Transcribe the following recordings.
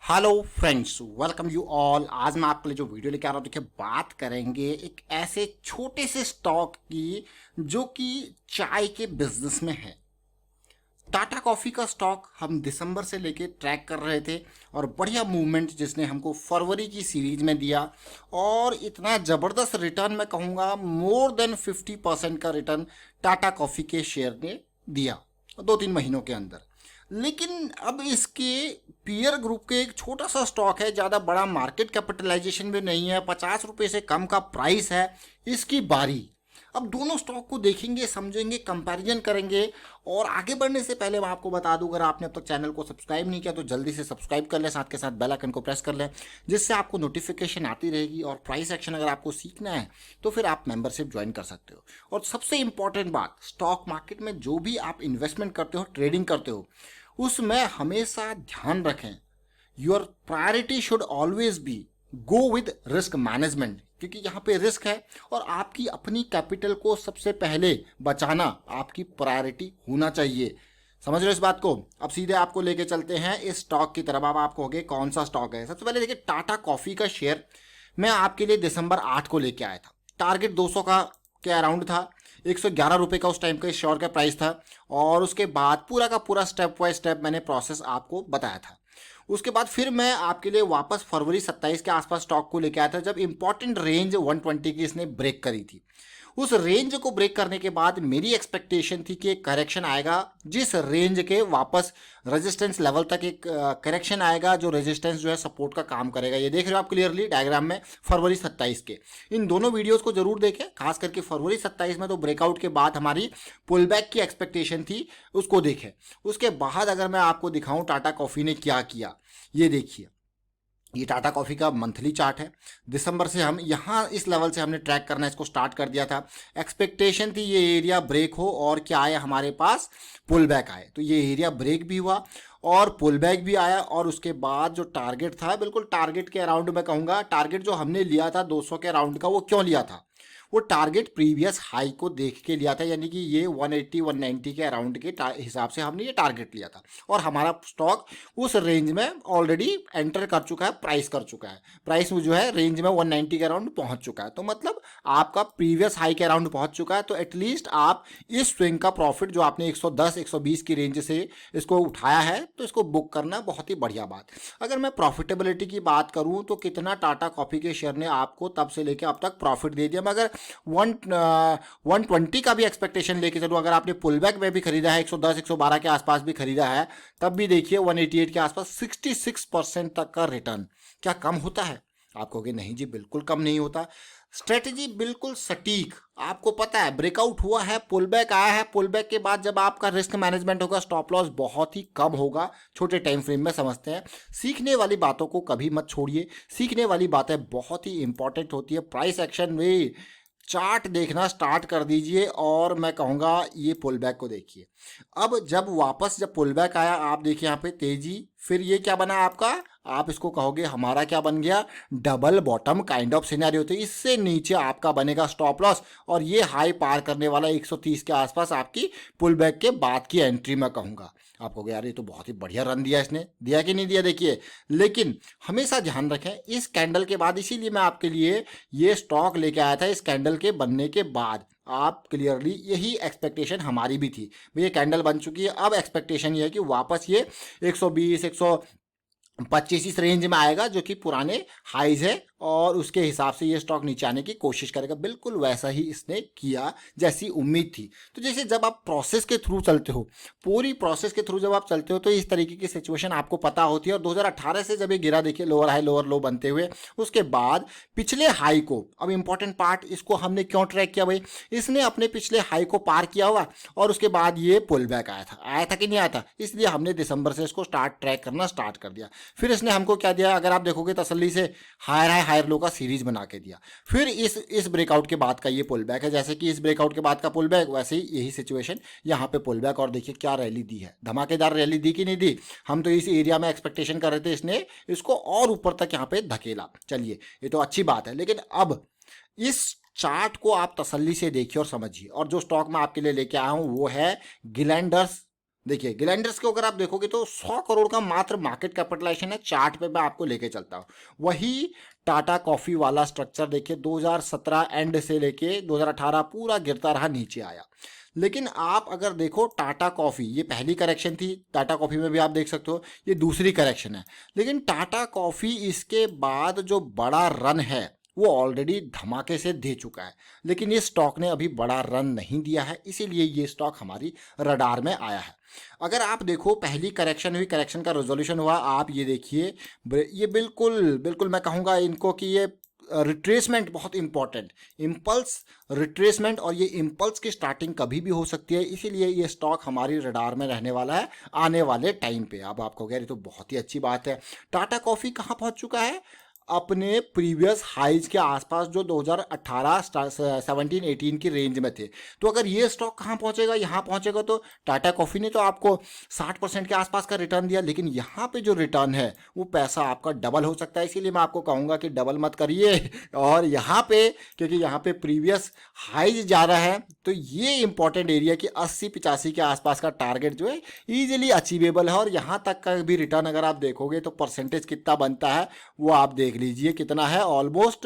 Hello friends, welcome you all. आज मैं आपके लिए जो वीडियो लेके आ रहा हूँ, देखिए बात करेंगे एक ऐसे छोटे से स्टॉक की जो कि चाय के बिजनेस में है। टाटा कॉफ़ी का स्टॉक हम दिसंबर से लेके ट्रैक कर रहे थे और बढ़िया मूवमेंट जिसने हमको फरवरी की सीरीज में दिया और इतना ज़बरदस्त रिटर्न, मैं कहूँगा मोर देन 50% का रिटर्न टाटा कॉफ़ी के शेयर ने दिया 2-3 महीनों के अंदर। लेकिन अब इसके पीयर ग्रुप के एक छोटा सा स्टॉक है, ज़्यादा बड़ा मार्केट कैपिटलाइजेशन भी नहीं है, 50 रुपये से कम का प्राइस है। इसकी बारी अब दोनों स्टॉक को देखेंगे, समझेंगे, कंपैरिजन करेंगे। और आगे बढ़ने से पहले मैं आपको बता दूं, अगर आपने अब तक चैनल को सब्सक्राइब नहीं किया तो जल्दी से सब्सक्राइब कर लें, साथ के साथ बेल आइकन को प्रेस कर लें, जिससे आपको नोटिफिकेशन आती रहेगी। और प्राइस एक्शन अगर आपको सीखना है तो फिर आप मेंबरशिप ज्वाइन कर सकते हो। और सबसे इंपॉर्टेंट बात, स्टॉक मार्केट में जो भी आप इन्वेस्टमेंट करते हो, ट्रेडिंग करते हो, उसमें हमेशा ध्यान रखें, your priority should always be go with risk management, क्योंकि यहाँ पे रिस्क है और आपकी अपनी कैपिटल को सबसे पहले बचाना आपकी प्रायोरिटी होना चाहिए। समझ रहे हो इस बात को? अब सीधे आपको लेके चलते हैं इस स्टॉक की तरफ। अब आप कहोगे कौन सा स्टॉक है। सबसे पहले देखिए, टाटा कॉफ़ी का शेयर मैं आपके लिए दिसंबर 8 को लेके आया था। टारगेट 200 का के अराउंड था, 111 रुपये का उस टाइम का इस शेयर का प्राइस था। और उसके बाद पूरा का पूरा स्टेप बाय स्टेप मैंने प्रोसेस आपको बताया था। उसके बाद फिर मैं आपके लिए वापस फरवरी 27 के आसपास स्टॉक को लेके आया था, जब इंपॉर्टेंट रेंज 120 की इसने ब्रेक करी थी। उस रेंज को ब्रेक करने के बाद मेरी एक्सपेक्टेशन थी कि एक करेक्शन आएगा, जिस रेंज के वापस रेजिस्टेंस लेवल तक एक करेक्शन आएगा, जो रेजिस्टेंस जो है सपोर्ट का काम करेगा। ये देख रहे हो आप क्लियरली डायग्राम में, फरवरी 27 के। इन दोनों वीडियोस को जरूर देखें, खास करके फरवरी 27 में तो ब्रेकआउट के बाद हमारी पुल बैक की एक्सपेक्टेशन थी, उसको देखें। उसके बाद अगर मैं आपको दिखाऊं टाटा कॉफ़ी ने क्या किया, ये देखिए। ये टाटा कॉफ़ी का मंथली चार्ट है। दिसंबर से हम यहाँ इस लेवल से हमने ट्रैक करना इसको स्टार्ट कर दिया था। एक्सपेक्टेशन थी ये एरिया ब्रेक हो और क्या आए हमारे पास, पुल बैक आए। तो ये एरिया ब्रेक भी हुआ और पुल बैक भी आया। और उसके बाद जो टारगेट था, बिल्कुल टारगेट के अराउंड मैं कहूँगा, टारगेट जो हमने लिया था 200 के अराउंड का, वो क्यों लिया था? वो टारगेट प्रीवियस हाई को देख के लिया था, यानी कि ये 180 190 के अराउंड के हिसाब से हमने ये टारगेट लिया था। और हमारा स्टॉक उस रेंज में ऑलरेडी एंटर कर चुका है, प्राइस कर चुका है। प्राइस जो है रेंज में 190 के अराउंड पहुंच चुका है। तो मतलब आपका प्रीवियस हाई के अराउंड पहुंच चुका है। तो एटलीस्ट आप इस स्विंग का प्रॉफिट जो आपने 110 120 की रेंज से इसको उठाया है, तो इसको बुक करना बहुत ही बढ़िया बात। अगर मैं प्रॉफिटेबिलिटी की बात करूं तो कितना टाटा कॉफ़ी के शेयर ने आपको तब से लेकर अब तक प्रॉफिट दे दिया। मगर 120 का भी एक्सपेक्टेशन लेके चलो, अगर आपने पुल बैक में भी खरीदा है, 110 112 के आसपास भी खरीदा है, तब भी देखिए 188 के आसपास 66% तक का रिटर्न। क्या कम होता है? आप कहोगे नहीं जी, बिल्कुल कम नहीं होता। स्ट्रेटजी बिल्कुल सटीक, आपको पता है ब्रेकआउट हुआ है, पुल बैक आया है। पुल बैक के बाद जब आपका रिस्क मैनेजमेंट होगा, स्टॉप लॉस बहुत ही कम होगा, छोटे टाइम फ्रेम में समझते हैं। सीखने वाली बातों को कभी मत छोड़िए, सीखने वाली बातें बहुत ही इंपॉर्टेंट होती है। प्राइस एक्शन में चार्ट देखना स्टार्ट कर दीजिए और मैं कहूँगा ये पुल बैक को देखिए। अब जब पुल बैक आया, आप देखिए यहाँ पे तेजी, फिर ये क्या बना आपका, आप इसको कहोगे हमारा क्या बन गया, double bottom kind of scenario. तो इससे नीचे आपका बनेगा स्टॉप लॉस और ये हाई पार करने वाला 130 के आसपास आपकी पुल बैक के बाद की एंट्री मैं कहूँगा। आप कहोगे यार ये तो बहुत ही बढ़िया रन दिया इसने, दिया कि नहीं दिया? देखिए, लेकिन हमेशा ध्यान रखें इस कैंडल के बाद, इसीलिए मैं आपके लिए ये स्टॉक लेके आया था। इस कैंडल के बनने के बाद आप क्लियरली, यही एक्सपेक्टेशन हमारी भी थी, ये कैंडल बन चुकी है। अब एक्सपेक्टेशन ये है कि वापस ये 120 125 इस रेंज में आएगा, जो कि पुराने हाइज है, और उसके हिसाब से ये स्टॉक नीचे आने की कोशिश करेगा। बिल्कुल वैसा ही इसने किया जैसी उम्मीद थी। तो जैसे जब आप प्रोसेस के थ्रू चलते हो, पूरी प्रोसेस के थ्रू जब आप चलते हो, तो इस तरीके की सिचुएशन आपको पता होती है। और 2018 से जब ये गिरा, देखिए लोअर हाई लोअर लो बनते हुए, उसके बाद पिछले हाई को, अब इंपॉर्टेंट पार्ट, इसको हमने क्यों ट्रैक किया भाई, इसने अपने पिछले हाई को पार किया हुआ और उसके बाद ये पुल बैक आया था कि नहीं आया था, इसलिए हमने दिसंबर से इसको ट्रैक करना स्टार्ट कर दिया। फिर इसने हमको क्या दिया, अगर आप देखोगे तसल्ली से, हायर हाई हायर लो का सीरीज बना के दिया। फिर इस ब्रेकआउट के बाद का ये पुल बैक है। जैसे कि इस ब्रेकआउट के बाद का पुल बैक, वैसे ही यही सिचुएशन यहाँ पे पुल बैक। और देखिए क्या रैली दी है, धमाकेदार रैली दी कि नहीं दी? हम तो इस एरिया में एक्सपेक्टेशन कर रहे थे, इसने इसको और ऊपर तक यहाँ पे धकेला। चलिए, ये तो अच्छी बात है। लेकिन अब इस चार्ट को आप तसल्ली से देखिए और समझिए। और जो स्टॉक मैं आपके लिए लेके आया हूँ वो है ग्लेंडर्स देखिए गिलेंडर्स को अगर आप देखोगे तो 100 करोड़ का मात्र मार्केट कैपिटलाइजेशन है, चार्ट पे मैं आपको लेके चलता हूँ। वही टाटा कॉफी वाला स्ट्रक्चर देखिए 2017 एंड से लेके 2018 पूरा गिरता रहा, नीचे आया। लेकिन आप अगर देखो टाटा कॉफ़ी, ये पहली करेक्शन थी, टाटा कॉफ़ी में भी आप देख सकते हो ये दूसरी करेक्शन है। लेकिन टाटा कॉफ़ी इसके बाद जो बड़ा रन है वो ऑलरेडी धमाके से दे चुका है, लेकिन ये स्टॉक ने अभी बड़ा रन नहीं दिया है, इसीलिए ये स्टॉक हमारी रडार में आया है। अगर आप देखो पहली करेक्शन हुई, करेक्शन का रेजोल्यूशन हुआ, आप ये देखिए ये बिल्कुल बिल्कुल मैं कहूँगा इनको कि ये रिट्रेसमेंट बहुत इंपॉर्टेंट, इम्पल्स रिट्रेसमेंट, और ये इम्पल्स की स्टार्टिंग कभी भी हो सकती है, इसीलिए ये स्टॉक हमारी रडार में रहने वाला है आने वाले टाइम पे। अब आपको कह रही तो बहुत ही अच्छी बात है। टाटा कॉफ़ी कहाँ पहुँच चुका है? अपने प्रीवियस हाइज के आसपास, जो 2018 17-18 की रेंज में थे। तो अगर ये स्टॉक कहाँ पहुँचेगा? यहाँ पहुँचेगा। तो टाटा कॉफ़ी ने तो आपको 60% के आसपास का रिटर्न दिया, लेकिन यहाँ पे जो रिटर्न है वो पैसा आपका डबल हो सकता है। इसीलिए मैं आपको कहूँगा कि डबल मत करिए, और यहाँ पे क्योंकि यहाँ पे प्रीवियस हाइज जा रहा है, तो ये इंपॉर्टेंट एरिया कि 80-85 के आसपास का टारगेट जो है ईजिली अचीवेबल है। और यहाँ तक का भी रिटर्न अगर आप देखोगे तो परसेंटेज कितना बनता है वो आप देख लीजिए कितना है, ऑलमोस्ट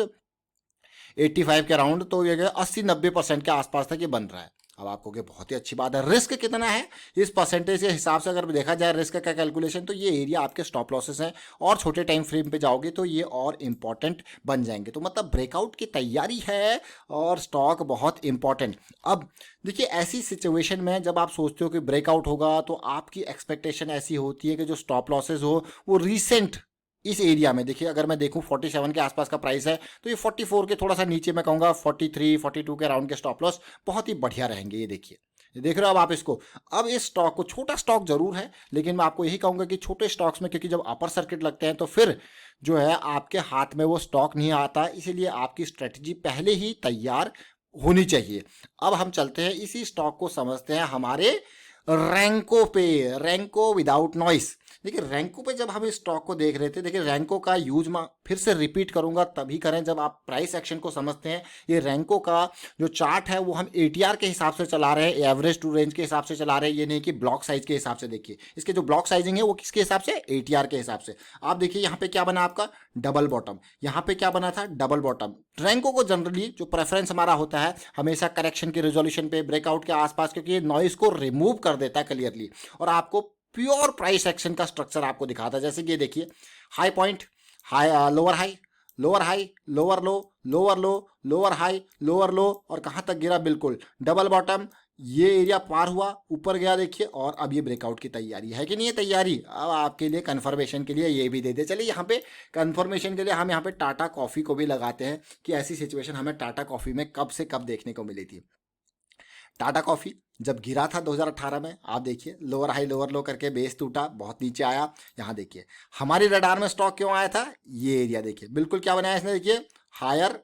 85 के अराउंड, तो ये 80-90% के आसपास तक ये बन रहा है। अब आपको कि बहुत ही अच्छी बात है। रिस्क कितना है इस परसेंटेज के हिसाब से अगर देखा जाए रिस्क का कैलकुलेशन, तो ये एरिया आपके स्टॉप लॉसेस हैं, और छोटे टाइम फ्रेम पे जाओगे तो ये और इंपॉर्टेंट बन जाएंगे। तो मतलब ब्रेकआउट की तैयारी है और स्टॉक बहुत इंपॉर्टेंट। अब देखिए ऐसी सिचुएशन में जब आप सोचते हो कि ब्रेकआउट होगा, तो आपकी एक्सपेक्टेशन ऐसी होती है कि जो स्टॉप लॉसेज हो वो रिसेंट इस एरिया में, देखिए अगर मैं देखूं 47 के आसपास का प्राइस है, तो ये 44 के थोड़ा सा नीचे मैं कहूँगा 43-42 के अराउंड के स्टॉप लॉस बहुत ही बढ़िया रहेंगे। ये देखिए, ये देख रहे हो अब आप इसको। अब इस स्टॉक को, छोटा स्टॉक जरूर है, लेकिन मैं आपको यही कहूँगा कि छोटे स्टॉक्स में क्योंकि जब अपर सर्किट लगते हैं तो फिर जो है आपके हाथ में वो स्टॉक नहीं आता, इसीलिए आपकी स्ट्रेटजी पहले ही तैयार होनी चाहिए। अब हम चलते हैं इसी स्टॉक को समझते हैं हमारे रैंको पे, रैंको विदाउट नॉइस। देखिए रैंको पे जब हम इस स्टॉक को देख रहे थे, देखिए रैंको का यूज मैं फिर से रिपीट करूंगा तभी करें जब आप प्राइस एक्शन को समझते हैं। ये रैंको का जो चार्ट है वो हम एटीआर के हिसाब से चला रहे हैं, एवरेज टू रेंज के हिसाब से चला रहे हैं, ये नहीं कि ब्लॉक साइज के हिसाब से। देखिए इसके जो ब्लॉक साइजिंग है वो किसके हिसाब से? एटीआर के हिसाब से। आप देखिए यहाँ पे क्या बना आपका? Double bottom. यहाँ पे क्या बना था? Double bottom. रैंको को जनरली जो प्रेफरेंस हमारा होता है हमेशा करेक्शन के रिजोल्यूशन पे, ब्रेकआउट के आसपास, क्योंकि ये नॉइस को रिमूव कर देता है क्लियरली और आपको प्योर प्राइस एक्शन का स्ट्रक्चर आपको दिखाता है। जैसे कि ये देखिए high point, high lower high, lower high, lower लो, लोअर लो, लोअर हाई, लोअर लो, और कहाँ तक गिरा? बिल्कुल डबल बॉटम। ये एरिया पार हुआ, ऊपर गया देखिए, और अब ये ब्रेकआउट की तैयारी है कि नहीं है तैयारी? अब आपके लिए कंफर्मेशन के लिए ये भी दे दे। चलिए यहाँ पे कंफर्मेशन के लिए हम यहाँ पे टाटा कॉफ़ी को भी लगाते हैं कि ऐसी सिचुएशन हमें टाटा कॉफ़ी में कब से कब देखने को मिली थी। टाटा कॉफ़ी जब गिरा था 2018 में, आप देखिए लोअर हाई लोअर लो करके बेस टूटा, बहुत नीचे आया। यहाँ देखिए हमारी रडार में स्टॉक क्यों आया था? ये एरिया देखिए बिल्कुल क्या बनाया इसने, देखिए हायर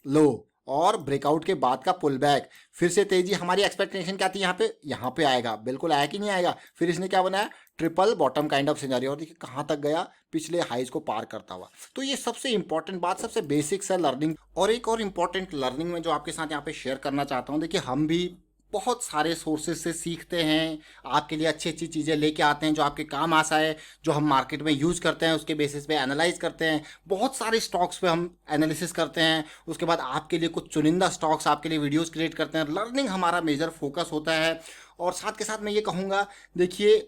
लो और ब्रेकआउट के बाद का पुल बैक, फिर से तेजी। हमारी एक्सपेक्टेशन क्या थी? यहाँ पे आएगा, बिल्कुल आया कि नहीं आएगा? फिर इसने क्या बनाया? Triple bottom kind of scenario, और देखिए कहाँ तक गया? पिछले हाइज को पार करता हुआ। तो ये सबसे इंपॉर्टेंट बात, सबसे बेसिक्स है लर्निंग। और एक और इंपॉर्टेंट लर्निंग में जो आपके साथ यहाँ पे शेयर करना चाहता हूँ, देखिए हम भी बहुत सारे सोर्सेज से सीखते हैं, आपके लिए अच्छी अच्छी चीज़ें लेके आते हैं जो आपके काम आ जाए, जो हम मार्केट में यूज़ करते हैं, उसके बेसिस पे एनालाइज करते हैं। बहुत सारे स्टॉक्स पे हम एनालिसिस करते हैं, उसके बाद आपके लिए कुछ चुनिंदा स्टॉक्स आपके लिए वीडियोस क्रिएट करते हैं। लर्निंग हमारा मेजर फोकस होता है। और साथ के साथ मैं ये कहूँगा, देखिए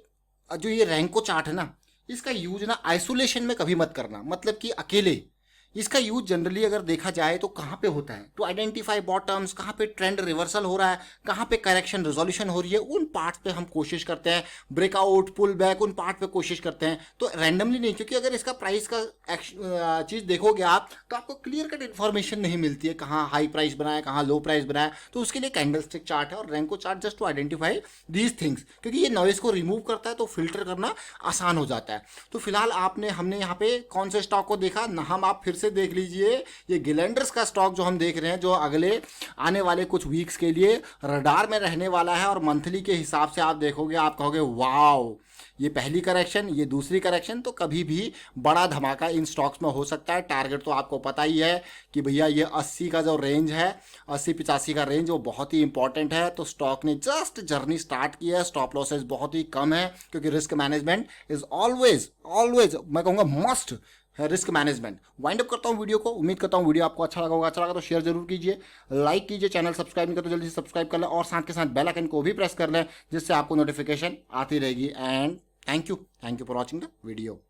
जो ये रैंको चार्ट है ना, इसका यूज ना आइसोलेशन में कभी मत करना, मतलब कि अकेले। इसका यूज जनरली अगर देखा जाए तो कहाँ पे होता है? टू आइडेंटिफाई बॉटम्स, कहाँ पे ट्रेंड रिवर्सल हो रहा है, कहाँ पे करेक्शन रिजोल्यूशन हो रही है, उन पार्ट पे हम कोशिश करते हैं। ब्रेकआउट, पुल बैक, उन पार्ट पे कोशिश करते हैं। तो रैंडमली नहीं, क्योंकि अगर इसका प्राइस का चीज़ देखोगे आप तो आपको क्लियर कट इन्फॉर्मेशन नहीं मिलती है, कहाँ हाई प्राइस बनाया, कहाँ लो प्राइस बनाया। तो उसके लिए कैंडलस्टिक चार्ट है और renko chart just to identify these things, क्योंकि ये नॉइज को रिमूव करता है तो फिल्टर करना आसान हो जाता है। तो फिलहाल हमने यहाँ पे कौन से स्टॉक को देखा ना, हम आप फिर से देख लीजिए। ये गिलेंडर्स का स्टॉक जो हम देख रहे हैं, जो अगले आने वाले कुछ वीक्स के लिए रडार में रहने वाला है, और मंथली के हिसाब से आप देखोगे, आप कहोगे वाओ ये पहली करेक्शन, ये दूसरी करेक्शन, तो कभी भी बड़ा धमाका इन स्टॉक्स में हो सकता है। टारगेट तो आपको पता ही है कि भैया ये 80 का जो रेंज है, 80-85 का रेंज, वो बहुत ही इंपॉर्टेंट है। तो स्टॉक ने जस्ट जर्नी स्टार्ट की है, स्टॉप लॉसेस बहुत ही कम है, क्योंकि risk management is always always, मैं कहूँगा मस्ट है रिस्क मैनेजमेंट। वाइंड अप करता हूँ वीडियो को, उम्मीद करता हूँ वीडियो आपको अच्छा लगा होगा। अच्छा लगा तो शेयर जरूर कीजिए, लाइक कीजिए, चैनल सब्सक्राइब नहीं करते जल्दी से सब्सक्राइब कर लें, और साथ के साथ बेल आइकन को भी प्रेस कर लें, जिससे आपको नोटिफिकेशन आती रहेगी। And thank you for watching the video.